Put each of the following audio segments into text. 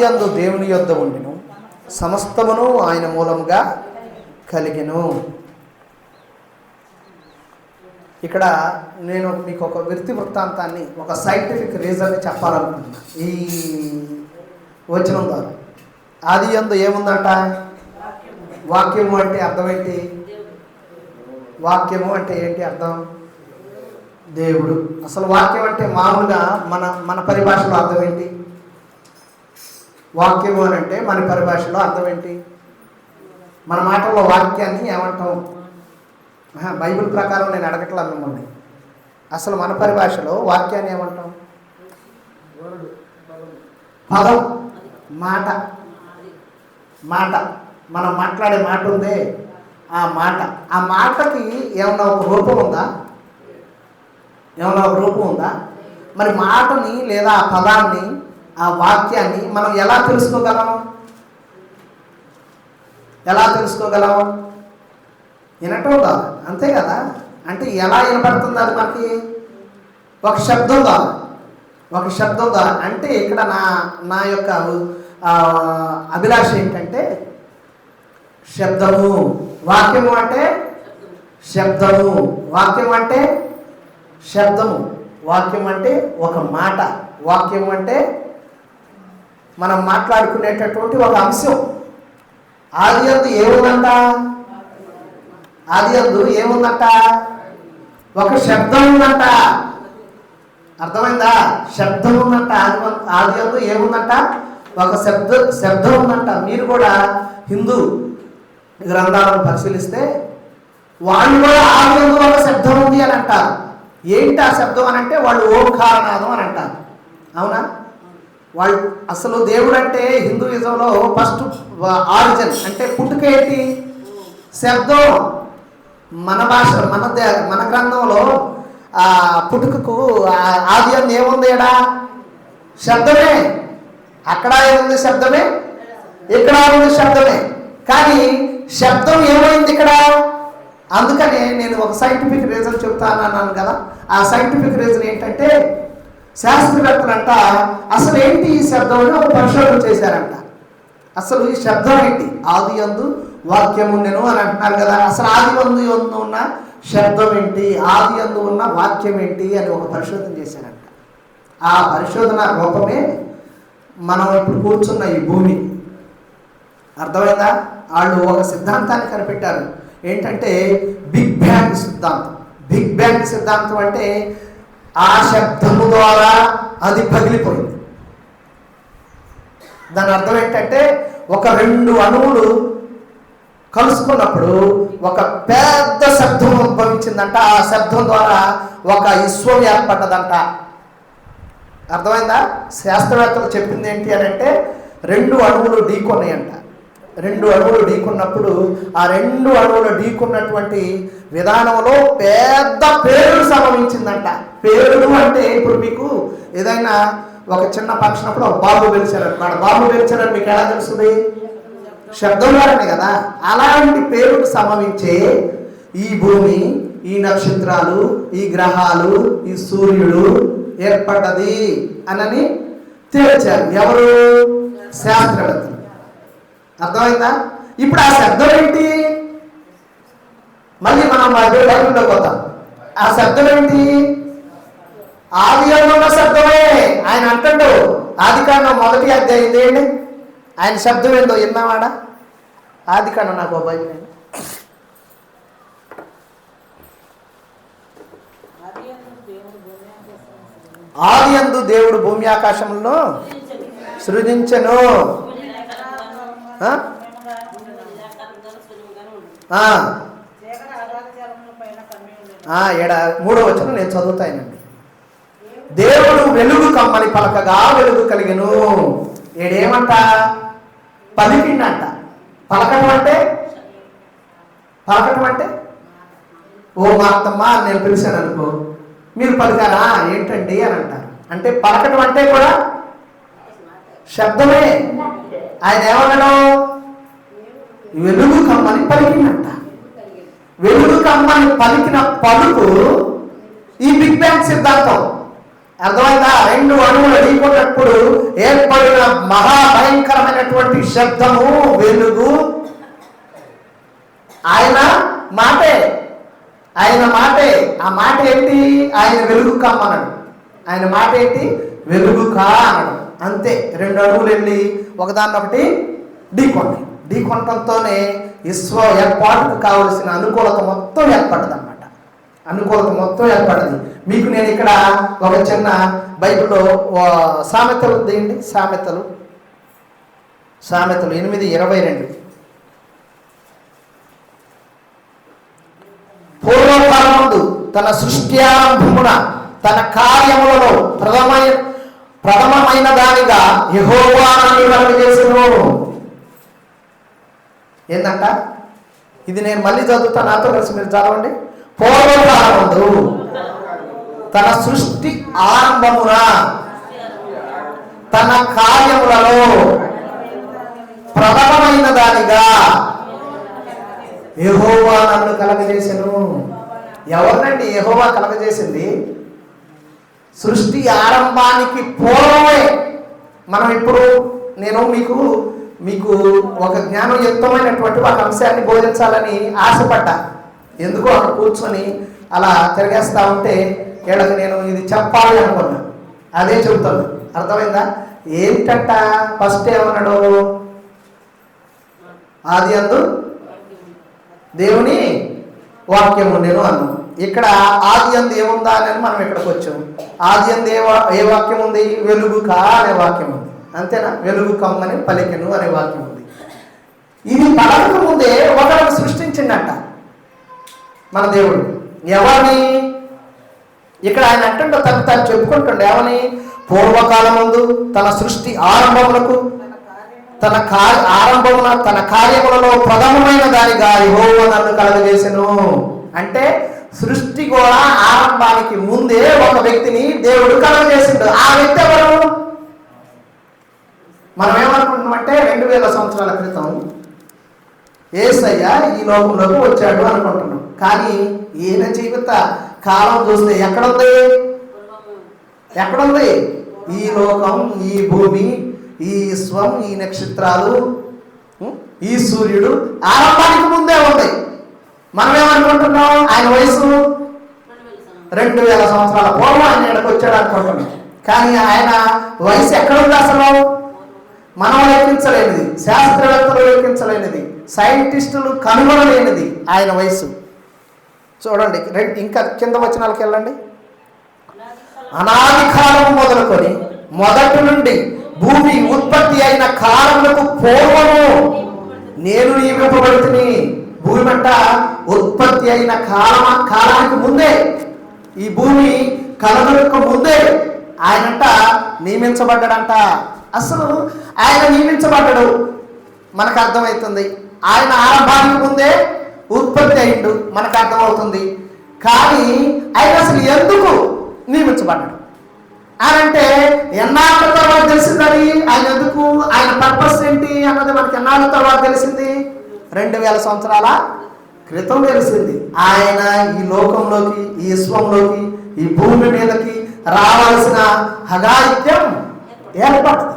యందు దేవుని యొద్ద ఉండిను, సమస్తమును ఆయన మూలముగా కలిగెను. ఇక్కడ నేను మీకు ఒక వ్యక్తి వృత్తాంతాన్ని, ఒక సైంటిఫిక్ రీజన్ని చెప్పాలనుకుంటున్నా ఈ వచనం ద్వారా. ఆది యందు ఏముందంట? వాక్యము అంటే అర్థం ఏంటి? వాక్యము అంటే ఏంటి అర్థం? దేవుడు. అసలు వాక్యం అంటే మామూలుగా మన పరిభాషలో అర్థం ఏంటి? వాక్యము అని అంటే మన పరిభాషలో అర్థం ఏంటి? మన మాటల్లో వాక్యాన్ని ఏమంటాం? బైబిల్ ప్రకారం నేను అడగట్లా మిమ్మల్ని. అసలు మన పరిభాషలో వాక్యాన్ని ఏమంటాం? పదం, మాట. మనం మాట్లాడే మాట ఉందే, ఆ మాటకి ఏమన్నా ఒక రూపం ఉందా? మరి మాటని లేదా ఆ పదాన్ని, ఆ వాక్యాన్ని మనం ఎలా తెలుసుకోగలం? వినటం కాదు, అంతే కదా. అంటే ఎలా వినపడుతుంది అది మనకి? ఒక శబ్దం ద్వారా. అంటే ఇక్కడ నా యొక్క అభిలాష ఏంటంటే శబ్దము. వాక్యము అంటే శబ్దము. వాక్యం అంటే ఒక మాట. వాక్యం అంటే మనం మాట్లాడుకునేటటువంటి ఒక అంశం. ఆది యందు ఏముందంట? ఒక శబ్దం ఉందంట. అర్థమైందా? శబ్దం ఉందంట. ఆది యందు ఏముందంట? ఒక శబ్దం ఉందంట. మీరు కూడా హిందూ గ్రంథాలను పరిశీలిస్తే వాళ్ళు కూడా ఆది యందు ఒక శబ్దం ఉంది అని అంటారు. ఏంటి ఆ శబ్దం అని అంటే వాళ్ళు ఓంకారనాదం అని అంటారు. అవునా? వాళ్ళు అసలు దేవుడు అంటే హిందూయిజంలో ఫస్ట్ ఆరిజిన్ అంటే పుట్టుక ఏంటి? శబ్దం. మన భాష, మన గ్రంథంలో పుట్టుకకు ఆది యందు ఏముంది? శబ్దమే. అక్కడ ఏముంది? శబ్దమే. ఇక్కడ ఉంది శబ్దమే. కానీ శబ్దం ఏమైంది ఇక్కడ? అందుకనే నేను ఒక సైంటిఫిక్ రీజన్ చెప్తాను అన్నాను కదా. ఆ సైంటిఫిక్ రీజన్ ఏంటంటే శాస్త్రవేత్తలంట అసలు ఏంటి ఈ శబ్దం అని ఒక పరిశోధన చేశారంట. అసలు ఈ శబ్దం ఏంటి? ఆది యందు వాక్యం ఉండెను అని అంటున్నారు కదా. అసలు ఆది యందు ఉన్న శబ్దం ఏంటి? ఆది యందు ఉన్న వాక్యం ఏంటి అని ఒక పరిశోధన చేశారంట. ఆ పరిశోధన రూపమే మనం ఇప్పుడు కూర్చున్న ఈ భూమి. అర్థమైందా? వాళ్ళు ఒక సిద్ధాంతాన్ని కనిపెట్టారు. ఏంటంటే బిగ్ బ్యాంగ్ సిద్ధాంతం అంటే ఆ శబ్దము ద్వారా అది పగిలిపోయింది. దాని అర్థం ఏంటంటే ఒక 2 అణువులు కలుసుకున్నప్పుడు ఒక పెద్ద శబ్దం ఉద్భవించిందంట. ఆ శబ్దం ద్వారా ఒక విశ్వం ఏర్పడ్డదంట. అర్థమైందా? శాస్త్రవేత్తలు చెప్పింది ఏంటి అని అంటే 2 అణువులు ఢీకొన్నాయంట. 2 అణువులు ఢీకొన్నప్పుడు ఆ 2 అణువులు ఢీకొన్నటువంటి విధానంలో పెద్ద పేలుడు సంభవించిందంట. పేలుడు అంటే ఇప్పుడు మీకు ఏదైనా ఒక చిన్న ఫంక్షన్ అప్పుడు బాంబు పేల్చారనుకోండి. బాంబు పేల్చారని మీకు ఎలా తెలుస్తుంది? శబ్దం ద్వారానే కదా. అలాంటి పేలుడు సంభవించే ఈ భూమి, ఈ నక్షత్రాలు, ఈ గ్రహాలు, ఈ సూర్యుడు ఏర్పడ్డది అని తేల్చారు. ఎవరు? శాస్త్రవేత్తలు. అర్థమైందా? ఇప్పుడు ఆ శబ్దం ఏంటి? మళ్ళీ మనం బైబిల్లోకి పోతాం. ఆ శబ్దం ఏంటి? ఆది యందు ఉన్న శబ్దమే. ఆయన అంటాడు ఆదికాండం 1వ అధ్యాయం ఏంటి? ఆయన శబ్దం ఏందో విన్నావాడా? ఆదికాండం నాకు బైబిల్. ఆది యందు దేవుడు భూమి ఆకాశములను సృజించెను. 3వ వచనం నేను చదువుతానండి. దేవుడు వెలుగు కమ్మని పలకగా వెలుగు కలిగెను. ఏడేమంట? పలికిండంట. పలకటం అంటే ఓ మా అత్తమ్మ నేను పిలిచాను అనుకో, మీరు పలికారా ఏంటండి అని అంటారు. అంటే పలకటం అంటే కూడా శబ్దమే. ఆయన ఏమన్నాడు? వెలుగు కమ్మని పలికిందంట. వెలుగు కమ్మని పలికిన పలుకు ఈ బిగ్ బ్యాంగ్ సిద్ధాంతం. అర్థమైందా? 2 అణువులు ఢీకొన్నప్పుడు ఏర్పడిన మహాభయంకరమైనటువంటి శబ్దము, వెలుగు ఆయన మాటే. ఆ మాట ఏంటి? ఆయన వెలుగు కమ్మన్నాడు. ఆయన మాట ఏంటి? వెలుగు కా అన్నాడు. అంతే. 2 అణువులు వెళ్ళి ఒకదాన్నొకటి ఢీకొనటంతోనే ఏర్పాటుకు కావలసిన అనుకూలత మొత్తం ఏర్పడ్డదన్నమాట. మీకు నేను ఇక్కడ ఒక చిన్న బైబిల్లో సామెతలు తీయండి. సామెతలు 8:22. పూర్వకాలమందు తన సృష్ట్యారంభమున తన కార్యములలో ప్రథమమైన దానిగా యెహోవా నన్ను కలుగజేసెను. ఏందంట? ఇది నేను మళ్ళీ చదువుతా, నాతో కలిసి మీరు చదవండి. పూర్వకాలమందు తన సృష్టి ఆరంభమున తన కార్యములలో ప్రథమమైన దానిగా యెహోవా నన్ను కలగజేసెను. ఎవరినండి యెహోవా కలగజేసింది? సృష్టి ఆరంభానికి పూర్వమే. మనం ఇప్పుడు నేను మీకు ఒక జ్ఞానయుక్తమైనటువంటి ఒక అంశాన్ని బోధించాలని ఆశపడ్డా. ఎందుకో అక్కడ కూర్చొని అలా తిరిగేస్తా ఉంటే వీళ్ళకి నేను ఇది చెప్పాలి అనుకున్నా. అదే చెబుతాను. అర్థమైందా? ఏంటంట? ఫస్ట్ ఏమన్నాడు? ఆదియందు దేవుని వాక్యం ఉండేను అన్నాను. ఇక్కడ ఆదియందు ఏముందా అని మనం ఇక్కడికి వచ్చాము. ఆదియందు ఏ వాక్యం ఉంది? వెలుగు కా అనే వాక్యం ఉంది. అంతేనా? వెలుగు కమ్మని పలికెను అనే వాక్యం ఉంది. ఇది పలకక ముందే ఒకరిని సృష్టించిండట మన దేవుడు. ఎవరిని? ఇక్కడ ఆయన అంటుండో తను చెప్పుకుంటుండే. ఏమని? పూర్వకాలం ముందు తన సృష్టి ఆరంభములకు తన కార్యములలో ప్రథమమైన దానిగా యెహోవా నన్ను కలుగజేసెను. అంటే సృష్టి కూడా ఆరంభానికి ముందే ఒక వ్యక్తిని దేవుడు కలుగజేసిండు. ఆ వ్యక్తి ఎవరు? మనం ఏమనుకుంటున్నామంటే 2000 సంవత్సరాల క్రితం యేసయ్య ఈ లోకంలోకి వచ్చాడు అనుకుంటున్నాం. కానీ ఈయన జీవిత కాలం చూస్తే ఎక్కడుంది? ఈ లోకం, ఈ భూమి, ఈ విశ్వం, ఈ నక్షత్రాలు, ఈ సూర్యుడు ఆరంభానికి ముందే ఉంది. మనం ఏమనుకుంటున్నాం? ఆయన వయసు 2000 సంవత్సరాల పూర్వం ఆయన ఇక్కడికి వచ్చాడు అనుకుంటున్నాం. కానీ ఆయన వయసు ఎక్కడుంది అసలు? మనం లెక్కించలేనిది, శాస్త్రవేత్తలు లెక్కించలేనిది, సైంటిస్టులు కనుగొనలేనిది ఆయన వయసు. చూడండి, ఇంకా కింద వచనాలకు వెళ్ళండి. అనాది కాలం మొదలుకొని మొదటి నుండి భూమి ఉత్పత్తి అయిన కాలములకు పూర్వము నేను నియమింపబడుతుని. భూమి అంట ఉత్పత్తి అయిన కాలానికి ముందే, ఈ భూమి కలగలకు ముందే ఆయనంట నియమించబడ్డాడంట. అసలు ఆయన నియమించబడ్డాడు మనకు అర్థమవుతుంది. ఆయన ఆరంభానికి ముందే ఉత్పత్తి అయిండు మనకు అర్థమవుతుంది. కానీ ఆయన అసలు ఎందుకు నియమించబడ్డాడు అని అంటే ఎన్నాళ్ళ తర్వాత తెలిసిందని, ఆయన ఎందుకు, ఆయన పర్పస్ ఏంటి అన్నది మనకి ఎన్నాళ్ళ తర్వాత తెలిసింది? 2000 సంవత్సరాల క్రితం తెలిసింది. ఆయన ఈ లోకంలోకి, ఈ విశ్వంలోకి, ఈ భూమి మీదకి రావాల్సిన హగాయిత్యం ఏర్పడుతుంది.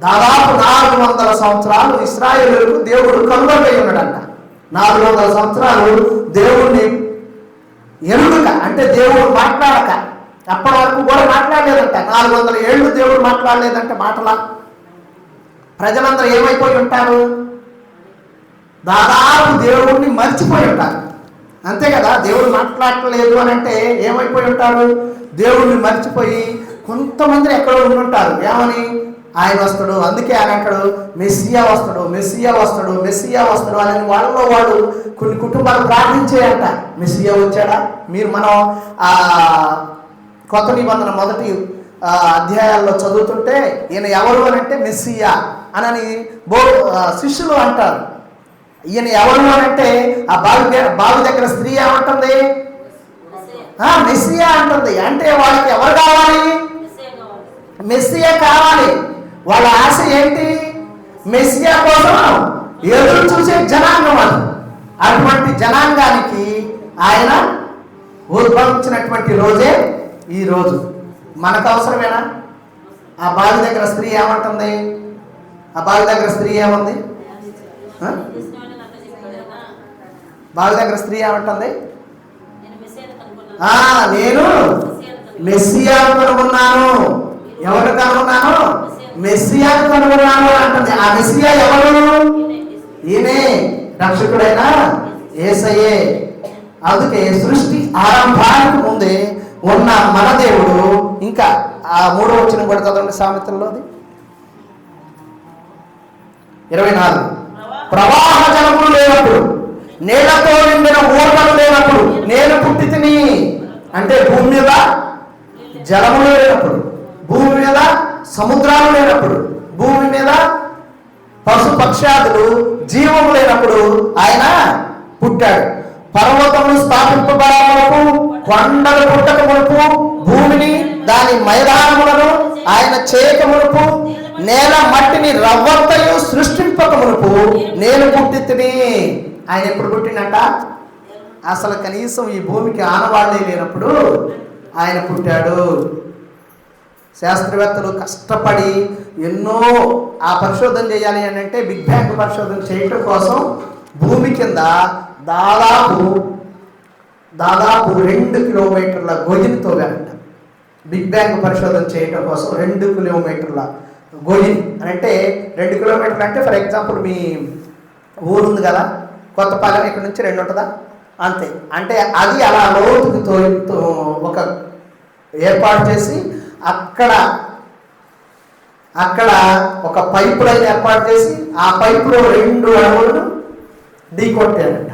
దాదాపు 400 సంవత్సరాలు ఇశ్రాయేలుకు దేవుడు కనుగొనై ఉన్నాడంట. 400 సంవత్సరాలు దేవుణ్ణి ఎరుగక, అంటే దేవుడు మాట్లాడక, అప్పటి వరకు కూడా మాట్లాడలేదంట. 400 ఏళ్ళు దేవుడు మాట్లాడలేదంటే మాటలా. ప్రజలందరూ ఏమైపోయి ఉంటారు? దాదాపు దేవుడిని మర్చిపోయి ఉంటారు. అంతే కదా? దేవుడు మాట్లాడలేదు అని అంటే ఏమైపోయి ఉంటారు? దేవుడిని మర్చిపోయి కొంతమంది ఎక్కడో ఉండుంటారు. ఏమని? ఆయన వస్తాడు, అందుకే ఆయన అంటాడు మెస్సియా వస్తాడు, మెస్సియా వస్తాడు, మెస్సియా వస్తాడు అని వాళ్ళలో వాళ్ళు కొన్ని కుటుంబాలు ప్రార్థించేయంట. మెస్సియా వచ్చాడా? మనం కొత్త నిబంధన మొదటి అధ్యాయాల్లో చదువుతుంటే ఈయన ఎవరు అని అంటే మెస్సియా అని శిష్యులు అంటారు. ఈయన ఎవరు అని అంటే ఆ బావి దగ్గర స్త్రీ ఏమంటుంది? మెస్సియా అంటుంది. అంటే వాళ్ళకి ఎవరు కావాలి? మెస్సియా కావాలి. వాళ్ళ ఆశ ఏంటి? మెస్సియా కోసం ఎదురు చూసే జనాంగం అది. అటువంటి జనాంగానికి ఆయన ఉద్భవించినటువంటి రోజే ఈరోజు మనకు అవసరమేనా? ఆ బావి దగ్గర స్త్రీ ఏమంటుంది? ఆ బావి దగ్గర స్త్రీ ఏమంది? బావి దగ్గర స్త్రీ ఏమంటుంది? నేను మెస్సియాను కనుగొన్నాను. ఎవరు కనుగొన్నాను? మెస్సియాను కనుగొన్నాను అంటుంది. ఆ మెస్సియా ఎవరు? ఈయనే, రక్షకుడైన యేసయ్యే. అందుకే సృష్టి ఆరంభానికి ముందే ఉన్న మన దేవుడు. ఇంకా ఆ 3వ వచనం కూడా చదవండి, సామెతల్లోది 24. ప్రవాహ జలములు లేనప్పుడు, నీళ్లతో నిండిన ఊర్వలు లేనప్పుడు నేను పుట్టి తిని. అంటే భూమి మీద జలములు లేనప్పుడు, భూమి మీద సముద్రాలు లేనప్పుడు, భూమి మీద పశు పక్షాదులు జీవము లేనప్పుడు ఆయన పుట్టాడు. పర్వతములు స్థాపింపబడే వరకు, కొండలు పుట్టక మునుపు, భూమిని దాని మైదానములను ఆయన చేయక మునుపు, నేల మట్టిని రవ్వంతయు సృష్టింపక మునుపు నేను పుట్టి తిని. ఆయన ఎప్పుడు పుట్టినట్ట? అసలు కనీసం ఈ భూమికి ఆనవాళ్లే లేనప్పుడు ఆయన పుట్టాడు. శాస్త్రవేత్తలు కష్టపడి ఎన్నో ఆ పరిశోధన చేయాలి అని అంటే, బిగ్ బ్యాంగ్ పరిశోధన చేయటం కోసం భూమి కింద దాదాపు 2 కిలోమీటర్ల గొయ్యిని తవ్వారంట. బిగ్ బ్యాంగ్ పరిశోధన చేయటం కోసం 2 కిలోమీటర్ల గొయ్యిని అంటే 2 కిలోమీటర్లు అంటే ఫర్ ఎగ్జాంపుల్ మీ ఊరు ఉంది కదా, కొత్తపాలెం, ఇక్కడ నుంచి 2 ఉంటుందా? అంతే. అంటే అది అలా లోతుకి ఒక ఏర్పాటు చేసి అక్కడ ఒక పైపు లైన్ ఏర్పాటు చేసి ఆ పైపులో 2 అడుగులను ఢీకొట్టారంట.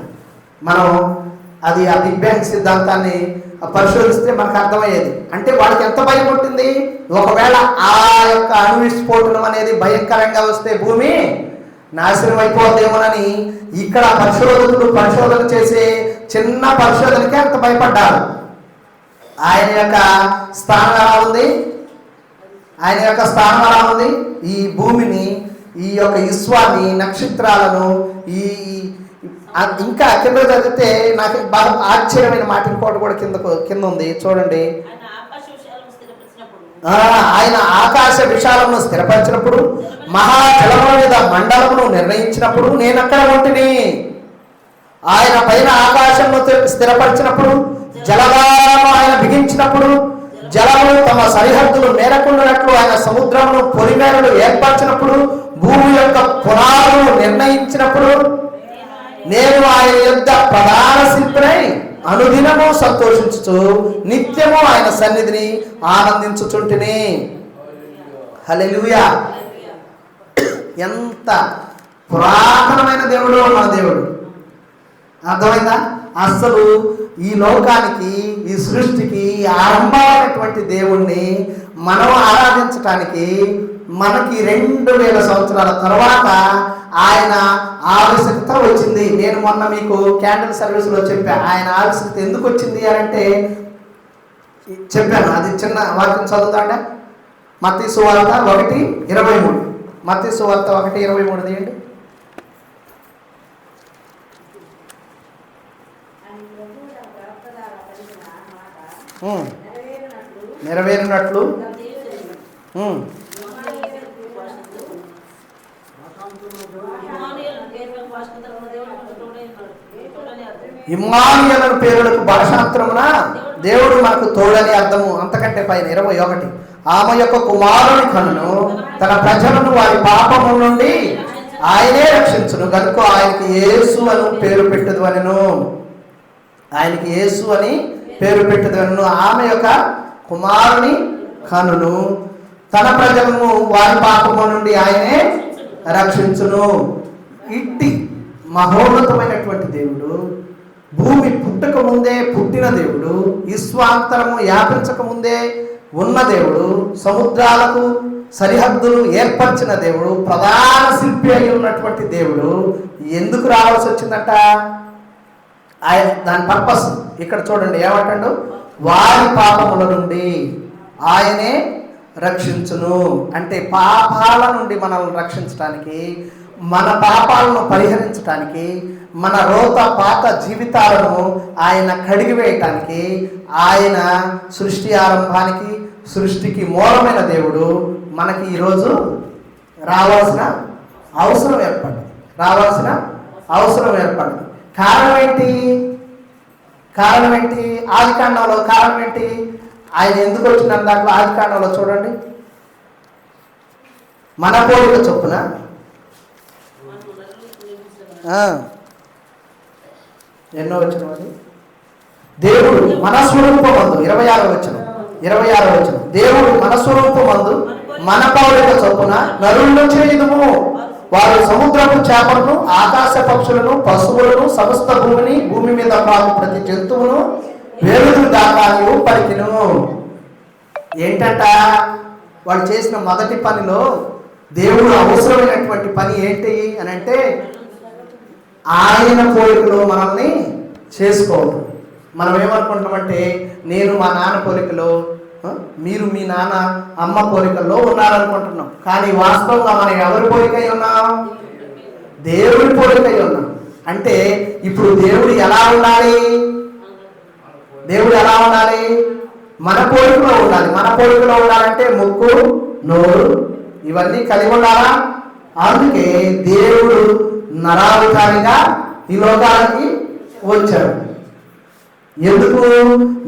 మనం అది ఆ బిగ్ బ్యాంగ్ సిద్ధాంతాన్ని పరిశోధిస్తే మనకు అర్థమయ్యేది. అంటే వాళ్ళకి ఎంత భయం పుట్టింది? ఒకవేళ ఆ యొక్క అణు విస్ఫోటనం అనేది భయంకరంగా వస్తే భూమి నాశనం అయిపోద్దేమోనని ఇక్కడ పరిశోధన చేసే చిన్న పరిశోధనకే అంత భయపడ్డారు. ఆయన యొక్క స్థానం ఎలా ఉంది? ఈ భూమిని, ఈ యొక్క విశ్వాన్ని, నక్షత్రాలను, ఇంకా కింద చదివితే నాకు బాగా ఆశ్చర్యమైన మాట ఇంకోటి కూడా కింద ఉంది చూడండి. ఆయన ఆకాశ విశాలమును స్థిరపరిచినప్పుడు, మహాజలముల మీద మండలమును నిర్ణయించినప్పుడు నేను అక్కడ ఉంటిని. ఆయన పైన ఆకాశమును స్థిరపరిచినప్పుడు, జలధారను ఆయన బిగించినప్పుడు, జలములు తమ సరిహద్దులు మేరకుండానట్లు ఆయన సముద్రమును పొలిమేరలు ఏర్పరిచినప్పుడు, భూమి యొక్క పునాదులు నిర్ణయించినప్పుడు నేను ఆయన యొద్ద ప్రధాన శిల్పినై అనుదినము సంతోషించుచు నిత్యము ఆయన సన్నిధిని ఆనందించుచుంటిని. హల్లెలూయా! ఎంత పురాతనమైన దేవుడు మన దేవుడు. అర్థమైందా? అసలు ఈ లోకానికి, ఈ సృష్టికి ఆరంభమైనటువంటి దేవుణ్ణి మనం ఆరాధించటానికి మనకి 2000 సంవత్సరాల తర్వాత ఆయన ఆవశ్యకత వచ్చింది. నేను మొన్న మీకు క్యాండిల్ సర్వీస్లో చెప్పాను. ఆయన ఆవశ్యకత ఎందుకు వచ్చింది అని అంటే చెప్పాను. అది చిన్న వాక్యం చదువుతాంటే మత్తయి సువార్త 1:23. మత్తయి సువార్త 1:23 తీయండి. నెరవేరినట్లు ఇమ్మానుయేలు పేరులకు భాషాంతరమున దేవుడు మనకు తోడని అర్థము. అంతకంటే పైన 21. ఆమె యొక్క కుమారుని కనును తన ప్రజలను వారి పాపము నుండి ఆయనే రక్షించును కనుక ఆయనకి యేసు అని పేరు పెట్టదు అనెను. ఆయనకి యేసు అని పేరు పెట్టదు అనెను. ఆమె యొక్క కుమారుని కనును తన ప్రజలను వారి పాపము నుండి ఆయనే రక్షించును. ఇట్టి మహోన్నతమైనటువంటి దేవుడు, భూమి పుట్టక ముందే పుట్టిన దేవుడు, విశ్వాంతరము వ్యాపించక ముందే ఉన్న దేవుడు, సముద్రాలకు సరిహద్దులు ఏర్పరిచిన దేవుడు, ప్రధాన శిల్పి అయి ఉన్నటువంటి దేవుడు ఎందుకు రావాల్సి వచ్చిందట? దాని పర్పస్ ఇక్కడ చూడండి. ఏమంటాడు? వారి పాపముల నుండి ఆయనే రక్షించును. అంటే పాపాల నుండి మనల్ని రక్షించడానికి, మన పాపాలను పరిహరించడానికి, మన రోత పాత జీవితాలను ఆయన కడిగి వేయటానికి, ఆయన సృష్టి ఆరంభానికి సృష్టికి మూలమైన దేవుడు మనకి ఈరోజు రావాల్సిన అవసరం ఏర్పడింది. కారణం ఏంటి? ఆదికాండంలో కారణం ఏంటి? ఆయన ఎందుకు వచ్చిన దాంట్లో ఆదికాండంలో చూడండి, మన పోలిక చొప్పున ఎన్నో వచ్చిన అది దేవుడు మన స్వరూపమందు 26వ వచనం దేవుడు మన స్వరూపమందు మన పోలిక చొప్పున నరులను చేయుదుము. వారు సముద్రపు చేపలను, ఆకాశ పక్షులను, పశువులను, సమస్త భూమి మీద పాకు ప్రతి జంతువును వేరుడు దాకా పలికిను. ఏంటంట? వాళ్ళు చేసిన మొదటి పనిలో దేవుడు అవసరమైనటువంటి పని ఏంటి అని అంటే, ఆయన పోలికలో మనల్ని చేసుకోవడం. మనం ఏమనుకుంటున్నామంటే, నేను మా నాన్న పోలికలో, మీరు మీ నాన్న అమ్మ పోలికల్లో ఉన్నారనుకుంటున్నాం. కానీ వాస్తవంగా మనం ఎవరి పోలికై ఉన్నాం? దేవుడి పోలికై ఉన్నాం. అంటే ఇప్పుడు దేవుడు ఎలా ఉండాలి? మన పోలికలో ఉండాలి. మన పోలికలో ఉండాలంటే ముక్కు, నోరు ఇవన్నీ కలిగి ఉండాలా? అందుకే దేవుడు నరావతారిగా ఈ లోకానికి వచ్చాడు. ఎందుకు?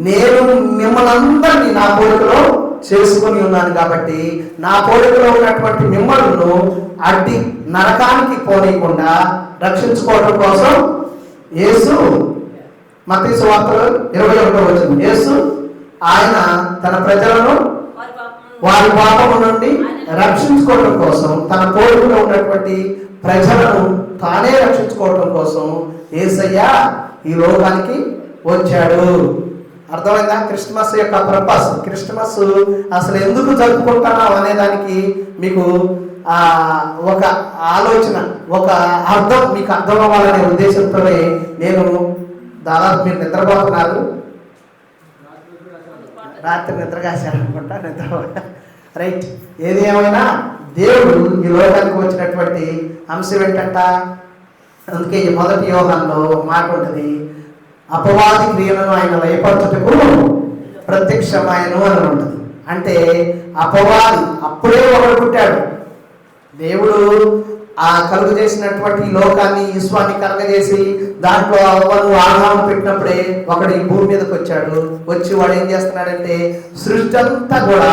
నేను మిమ్మల్ని అందరినీ నా పోలికలో చేసుకుని ఉన్నాను కాబట్టి, నా పోలికలో ఉన్నటువంటి మిమ్మల్ని అడ్డి నరకానికి పోనీయకుండా రక్షించుకోవడం కోసం యేసు, మత్తయి సువార్తలో 21వ వచనం, యేసు ఆయన తన ప్రజలను వారి పాపము నుండి రక్షించుకోవడం కోసం, తన పోలికలో ఉన్నటువంటి ప్రజలను తానే రక్షించుకోవడం కోసం యేసయ్య ఈ లోకానికి వచ్చాడు. అర్థమైందా? క్రిస్మస్ యొక్క పర్పస్, క్రిస్మస్ అసలు ఎందుకు జరుపుకుంటున్నాం అనేదానికి మీకు ఒక ఆలోచన, ఒక అర్థం మీకు అర్థం అవ్వాలనే ఉద్దేశంతోనే నేను దాదాపు మీరు నిద్రపోతున్నారు, రాత్రి నిద్రగాశారనుకుంటా, రైట్. ఏది ఏమైనా దేవుడు ఈ లోకానికి వచ్చినటువంటి అంశం ఏంటంట? అందుకే ఈ మొదటి యోహానులో మాట ఉంటుంది, అపవాది క్రియలను ఆయన లయపరచుటకు ప్రత్యక్షమాయను అని ఉంటుంది. అంటే అపవాది అప్పుడే ఒకడు పుట్టాడు. దేవుడు ఆ కలుగు చేసినటువంటి లోకాన్ని, విశ్వాన్ని కలగజేసి దాంట్లో అవ్వను ఆధారం పెట్టినప్పుడే ఒకడు ఈ భూమి మీదకి వచ్చాడు. వచ్చి వాడు ఏం చేస్తున్నాడంటే, సృష్టి అంతా కూడా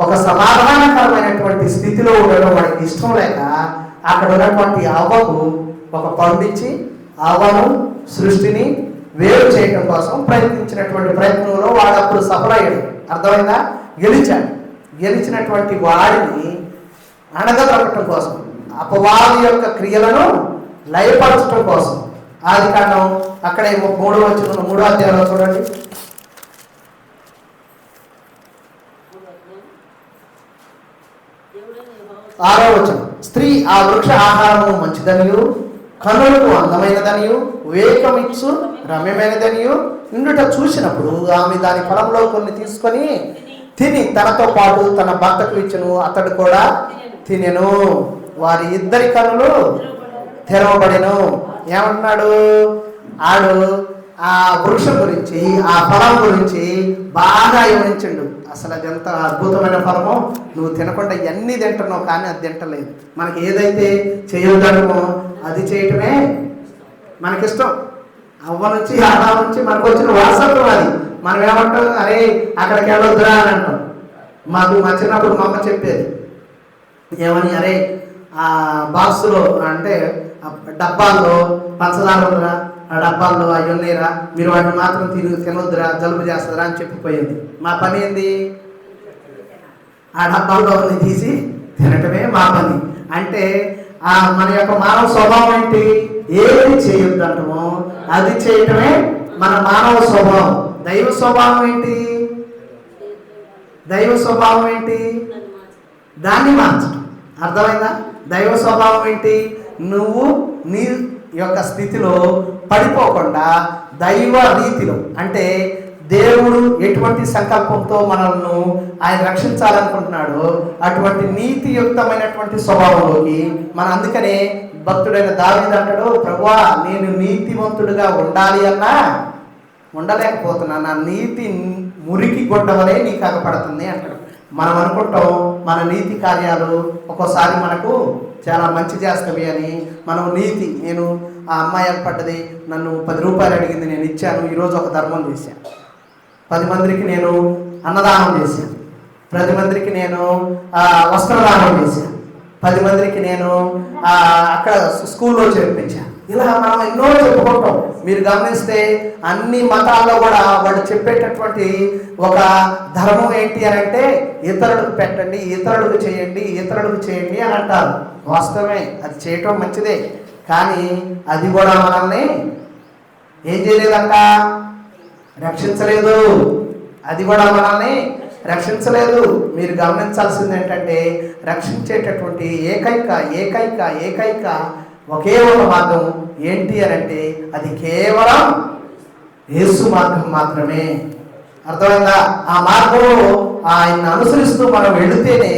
ఒక సమాధానకరమైనటువంటి స్థితిలో ఉండడం వాడికి ఇష్టం లేక అక్కడ ఉన్నటువంటి అవ్వకు ఒక పండించి అవ్వను సృష్టిని వేరు చేయడం కోసం ప్రయత్నించినటువంటి ప్రయత్నంలో వాడు అప్పుడు సఫలయ్యాడు. అర్థమైందా? గెలిచినటువంటి వాడిని అణగదొక్కటం కోసం, అపవాది యొక్క క్రియలను లయపరచడం కోసం ఆదికాండం అక్కడే 3వ వచనం 3వ అధ్యాయంలో చూడండి. ఆరో వచనం, స్త్రీ ఆ వృక్ష ఆహారము మంచిదనియు, కనులకు అందమైనదనియు, వివేకమిచ్చు రమ్యమైనదనియు ఇండుట చూసినప్పుడు ఆమె దాని ఫలంలో కొన్ని తీసుకొని తిని తనతో పాటు తన భర్తకు ఇచ్చెను, అతడు కూడా తినెను. వారి ఇద్దరి కనులు తెరవబడెను. ఏమంటున్నాడు? ఆడు ఆ వృక్షం గురించి, ఆ ఫలం గురించి బాగా వివరించిండు. అసలు అది ఎంత అద్భుతమైన ఫలమో, నువ్వు తినకుండా ఎన్ని తింటున్నావు కానీ అది తింటలేదు. మనకి ఏదైతే చేయొద్దనమో అది చేయటమే మనకిష్టం. అవ్వ నుంచి ఆదా నుంచి మనకు వచ్చిన వారసత్వం అది. మనం ఏమంటాం, అరే అక్కడికి వెళ్ళొద్దురా అని అంటాం. మాకు మా చిన్నప్పుడు మా అమ్మ చెప్పేది ఏమని, అరే ఆ బాక్సులో అంటే డబ్బాల్లో పంచదార ఉందిరా, ఆ డబ్బాల్లో అవి ఉన్నాయిరా, మీరు వాటిని మాత్రం తినొద్దురా, జలుబు చేస్తుందిరా అని చెప్పిపోయింది. మా పని ఏంది? ఆ డబ్బాల్లో తీసి తినటమే మా పని. అంటే మన యొక్క మానవ స్వభావం ఏంటి? ఏది చేయొద్దు అంటామో అది చేయటమే మన మానవ స్వభావం. దైవ స్వభావం ఏంటి? దాన్ని మార్చడం. అర్థమైందా? దైవ స్వభావం ఏంటి? నువ్వు నీ యొక్క స్థితిలో పడిపోకుండా దైవ రీతిలో, అంటే దేవుడు ఎటువంటి సంకల్పంతో మనల్ని ఆయన రక్షించాలనుకుంటున్నాడో అటువంటి నీతియుక్తమైనటువంటి స్వభావంలోకి మనం అందుకనే భక్తుడైన దావీదు అంటాడు, ప్రభువా నేను నీతిమంతుడిగా ఉండాలి అన్నా ఉండలేకపోతున్నా, నా నీతి మురికి గొడ్డవలే నీకు అగపడుతుంది అంటాడు. మనం అనుకుంటాం మన నీతి కార్యాలు ఒక్కోసారి మనకు చాలా మంచి చేస్తవి అని. మనం నీతి, నేను ఆ అమ్మాయి పడ్డది, నన్ను 10 రూపాయలు అడిగింది, నేను ఇచ్చాను, ఈరోజు ఒక ధర్మం చేశాను, 10 మందికి నేను అన్నదానం చేశాను, 10 మందికి నేను వస్త్రదానం చేశాను, 10 మందికి నేను అక్కడ స్కూల్లో చేర్పించాను. ఇలా మనం ఎన్నో చెప్పుకుంటాం. మీరు గమనిస్తే అన్ని మతాల్లో కూడా వాళ్ళు చెప్పేటటువంటి ఒక ధర్మం ఏంటి అని అంటే, ఇతరులకు పెట్టండి, ఇతరులకు చేయండి, ఇతరులకు చేయండి అని అంటారు. వాస్తవమే, అది చేయటం మంచిదే. కానీ అది కూడా మనల్ని ఏం చేయలేదంట, రక్షించలేదు. అది కూడా మనల్ని రక్షించలేదు. మీరు గమనించాల్సింది ఏంటంటే, రక్షించేటటువంటి ఏకైక ఒకే ఒక మార్గం ఏంటి అని అంటే, అది కేవలం యేసు మార్గం మాత్రమే. అర్థమైందా? ఆ మార్గంలో ఆయన్ని అనుసరిస్తూ మనం వెళితేనే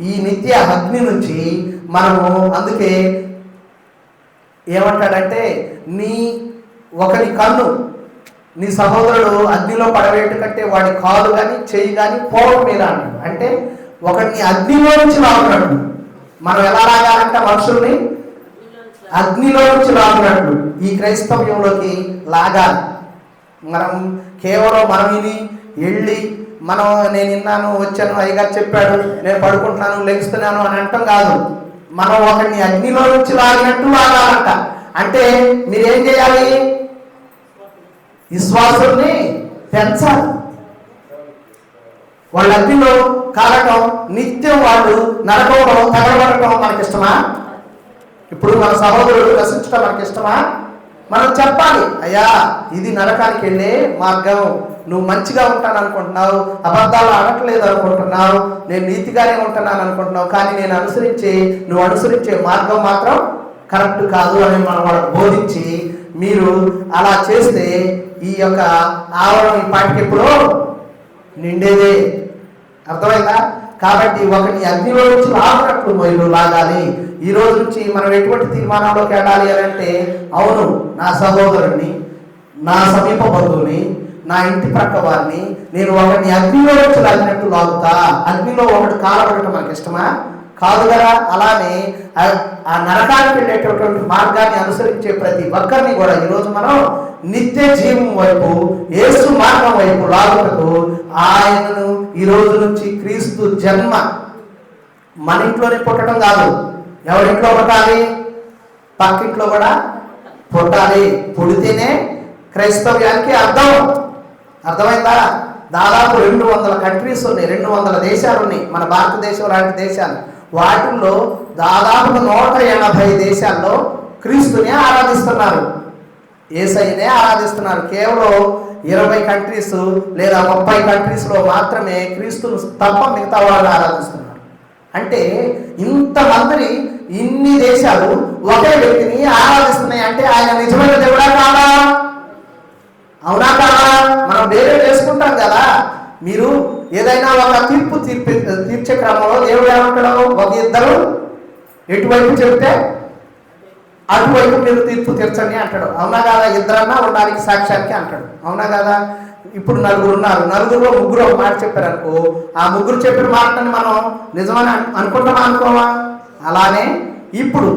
ఈ నిత్య అగ్ని నుంచి మనము, అందుకే ఏమంటాడంటే, ఒకని కన్ను నీ సహోదరుడు అగ్నిలో పడవేయట కంటే వాడి కాలు కానీ చెయ్యి కానీ పోవడం మీద అంటాడు. అంటే ఒకడిని అగ్నిలో నుంచి లాగునట్టు మనం ఎలా లాగాలంటే మనుషుల్ని అగ్నిలో నుంచి లాగినట్లు ఈ క్రైస్తవ్యంలోకి లాగాలి. మనం కేవలం మనం విని వెళ్ళి నేను విన్నాను, వచ్చాను, అయ్యగారు చెప్పాడు, నేను పడుకుంటున్నాను, లెగుస్తున్నాను అని అంటాం కాదు. మనం ఒకరిని అగ్నిలో నుంచి లాగినట్టు లాగాలంట. అంటే మీరేం చేయాలి? విశ్వాసుల్ని పెంచాలి. వాళ్ళ అగ్నిలో కాలటం, నిత్యం వాళ్ళు నరకంలో తగలబడటం మనకి ఇష్టమా? ఇప్పుడు మన సహోదరుడు రసించడం మనకి ఇష్టమా? మనం చెప్పాలి, అయ్యా ఇది నరకానికి వెళ్ళే మార్గం, నువ్వు మంచిగా ఉంటాను అనుకుంటున్నావు, అబద్ధాలు ఆడట్లేదు అనుకుంటున్నావు, నేను నీతిగానే ఉంటున్నాను అనుకుంటున్నావు, కానీ నువ్వు అనుసరించే మార్గం మాత్రం కరెక్ట్ కాదు అని మనం వాళ్ళకి బోధించి, మీరు అలా చేస్తే ఈ యొక్క ఆవరణ ఈ పాటికి ఎప్పుడో నిండేదే. అర్థమైందా? కాబట్టి ఒకటి అగ్నిలో నుంచి లాగినట్లు మీరు లాగాలి. ఈ రోజు నుంచి మనం ఎటువంటి తీర్మానంలోకి వెళ్ళాలి అని అంటే, అవును నా సహోదరుడిని, నా సమీప బంధువుని, నా ఇంటి ప్రక్క వారిని నేను ఒకరిని అగ్నిలో నుంచి లాగినట్టు లాగుతా. అగ్నిలో ఒకటి కాలబడటం మనకి ఇష్టమా? కాదు కదా. అలానే ఆ నరకానికి వెళ్ళేటటువంటి మార్గాన్ని అనుసరించే ప్రతి ఒక్కరిని కూడా ఈరోజు మనం నిత్య జీవం వైపు, యేసు మార్గం వైపు లాగుటకు ఆయనను ఈ రోజు నుంచి క్రీస్తు జన్మ మన ఇంట్లోనే పుట్టడం కాదు, ఎవరింట్లో పుట్టాలి? పక్కింట్లో కూడా పుట్టాలి. పుడితేనే క్రైస్తవ్యానికి అర్థమైందా? దాదాపు 200 కంట్రీస్ ఉన్నాయి, 200 దేశాలు ఉన్నాయి మన భారతదేశం లాంటి దేశాలు. వాటిల్లో దాదాపు 180 దేశాల్లో క్రీస్తుని ఆరాధిస్తున్నారు, యేసయ్యనే ఆరాధిస్తున్నారు. కేవలం 20 కంట్రీస్ లేదా 30 కంట్రీస్లో మాత్రమే క్రీస్తును తప్ప మిగతా వాళ్ళు ఆరాధిస్తున్నారు. అంటే ఇంతమంది, ఇన్ని దేశాలు ఒకే వ్యక్తిని ఆరాధిస్తున్నాయి అంటే ఆయన నిజమైన దేవుడా కాదా? అవునా కాదా? మనం వేరే చేసుకుంటాం కదా. మీరు ఏదైనా ఒక తీర్చే క్రమంలో దేవుడు ఏమంటాడు? ఒక ఇద్దరు ఎటువైపు చెప్తే అటువైపు మీరు తీర్పు తీర్చండి అంటాడు. అవునా కాదా? ఇద్దరన్నా ఉండడానికి సాక్ష్యానికి అంటాడు. అవునా కాదా? ఇప్పుడు 4 ఉన్నారు, 4లో 3 ఒక మాట చెప్పారు అనుకో, ఆ 3 చెప్పిన మాటని మనం నిజమని అనుకుంటామా అనుకోవా? అలానే ఇప్పుడు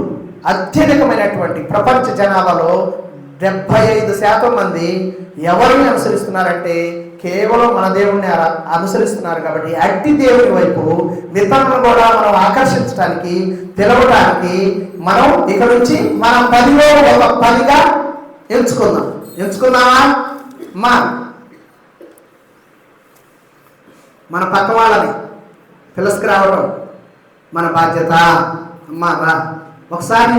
అత్యధికమైనటువంటి ప్రపంచ జనాభాలో 75% మంది ఎవరిని అనుసరిస్తున్నారంటే కేవలం మన దేవుణ్ణి అనుసరిస్తున్నారు. కాబట్టి అట్టి దేవుని వైపు మిత్రులను కూడా మనం ఆకర్షించడానికి, పిలవడానికి మనం ఇక నుంచి మనం 10లో ఒక 10గా ఎంచుకుందామా? మన పక్క వాళ్ళని పిలుసుకు రావడం మన బాధ్యత. అమ్మా రా, ఒకసారి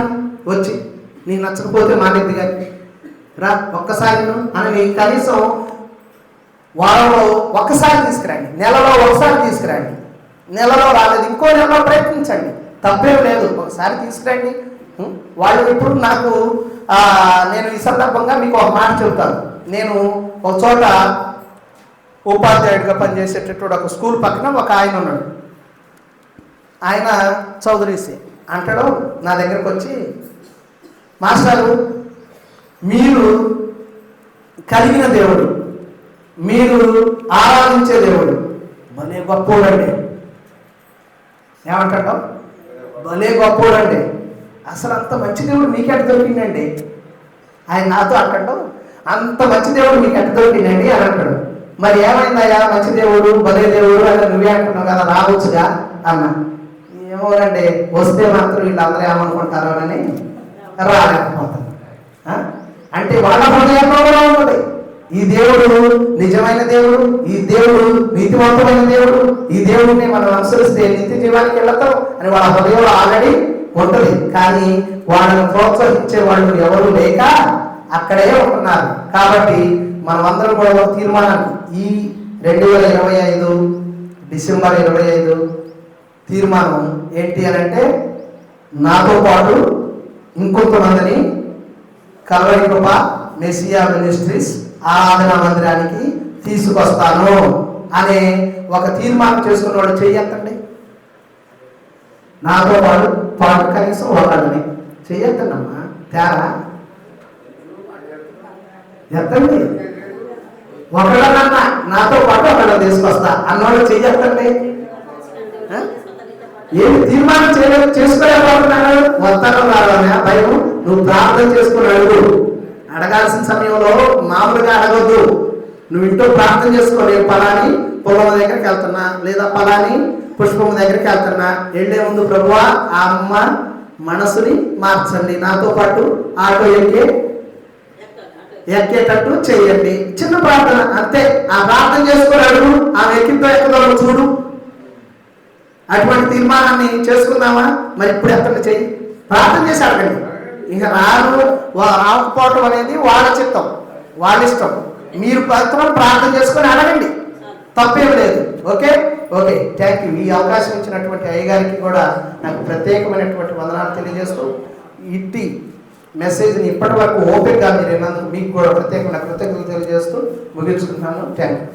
వచ్చి నీకు నచ్చకపోతే మానేది కానీ రా, ఒక్కసారి అని కనీసం వారంలో ఒక్కసారి తీసుకురండి, నెలలో ఒకసారి తీసుకురండి. నెలలో రాలేదు, ఇంకో నెలలో ప్రయత్నించండి, తప్పేం లేదు, ఒకసారి తీసుకురండి. వాళ్ళు ఇప్పుడు నేను ఈ సందర్భంగా మీకు ఒక మాట చెప్తాను. నేను ఒక చోట ఉపాధ్యాయుడిగా పనిచేసేటటువంటి ఒక స్కూల్ పక్కన ఒక ఆయన ఉన్నాడు. ఆయన చౌదరీసి అంటాడు, నా దగ్గరకు వచ్చి మాస్టారు మీరు కలిగిన దేవుడు, మీరు ఆరాధించే దేవుడు భలే గొప్పోడండి. ఏమంటాడు? భలే గొప్పోడండి. అసలు అంత మంచి దేవుడు మీకెట్ట దొరికిందండి? ఆయన నాతో అంటాడు, అంత మంచి దేవుడు మీకు ఎట్ట దొరికిందండి అని అంటాడు. మరి ఏమైందయ్యా మంచి దేవుడు భలే దేవుడు అని నువ్వే అంటున్నావు కదా, రావచ్చుగా అన్నా. ఏమోనండి, వస్తే మాత్రం వీళ్ళందరూ ఏమనుకుంటారో అని రాలేకపోతాను. అంటే వాళ్ళ హృదయంలో కూడా ఉంటుంది, ఈ దేవుడు నిజమైన దేవుడు, ఈ దేవుడు నీతివంతమైన దేవుడు, ఈ దేవుడిని మనం అనుసరిస్తే నిత్య జీవానికి వెళ్తాం అని వాళ్ళ హృదయంలో ఆల్రెడీ ఉంటుంది. కానీ వాళ్ళని ప్రోత్సహించే వాళ్ళు ఎవరు లేక అక్కడే ఉంటున్నారు. కాబట్టి మనమందరం కూడా ఒక తీర్మానాన్ని ఈ 2025 డిసెంబర్ 25 తీర్మానం ఏంటి అని అంటే, నాతో పాటు ఇంకొంతమందిని కల్వరి కృప మెస్సియా మినిస్ట్రీస్ ఆరాధనా మందిరానికి తీసుకొస్తాను అనే ఒక తీర్మానం చేసుకున్న వాళ్ళు చెయ్యొద్దండి. నాతో పాటు కనీసం ఒకళ్ళని చెయ్యొద్దమ్మా, తేరా ఎత్తండి. ఒకళ్ళనన్నా నాతో పాటు ఒకళ్ళని తీసుకొస్తా అన్నవాళ్ళు చెయ్యొద్దండి. ఏమి తీర్మానం చేసుకోలేకపోతున్నాడు? వస్తాను రావాలనే భయం. నువ్వు ప్రార్థన చేసుకుని అడుగు. అడగాల్సిన సమయంలో మామూలుగా అడగొద్దు. నువ్వు ఇంట్లో ప్రార్థన చేసుకో, నేను పలాని పొలం దగ్గరికి వెళ్తున్నా, లేదా పలాని పుష్పం దగ్గరికి వెళ్తున్నా, వెళ్ళే ముందు ప్రభువా ఆ అమ్మ మనసుని మార్చండి, నాతో పాటు ఆటో ఎక్కేటట్టు చేయండి. చిన్న ప్రార్థన అంతే. ఆ ప్రార్థన చేసుకుని అడుగు, ఆమె ఎక్కితో ఎక్కదో చూడు. అటువంటి తీర్మానాన్ని చేసుకుందామా? మరి ఇప్పుడు ఎక్కడ చెయ్యి, ప్రార్థన చేసి అడగండి. ఇంకా రాకపోవటం అనేది వాళ్ళ చిత్తం, వాళ్ళ ఇష్టం. మీరు ప్రార్థన చేసుకొని అడగండి, తప్పేం లేదు. Okay okay, thank you. ఈ అవకాశం ఇచ్చినటువంటి అయ్యగారికి కూడా నాకు ప్రత్యేకమైనటువంటి వందనాలు తెలియజేస్తూ, ఇట్టి మెసేజ్ని ఇప్పటి వరకు ఓపెన్గా మీరు విన్నందుకు మీకు కూడా ప్రత్యేకమైన కృతజ్ఞతలు తెలియజేస్తూ ముగించుకుంటున్నాను. Thank you.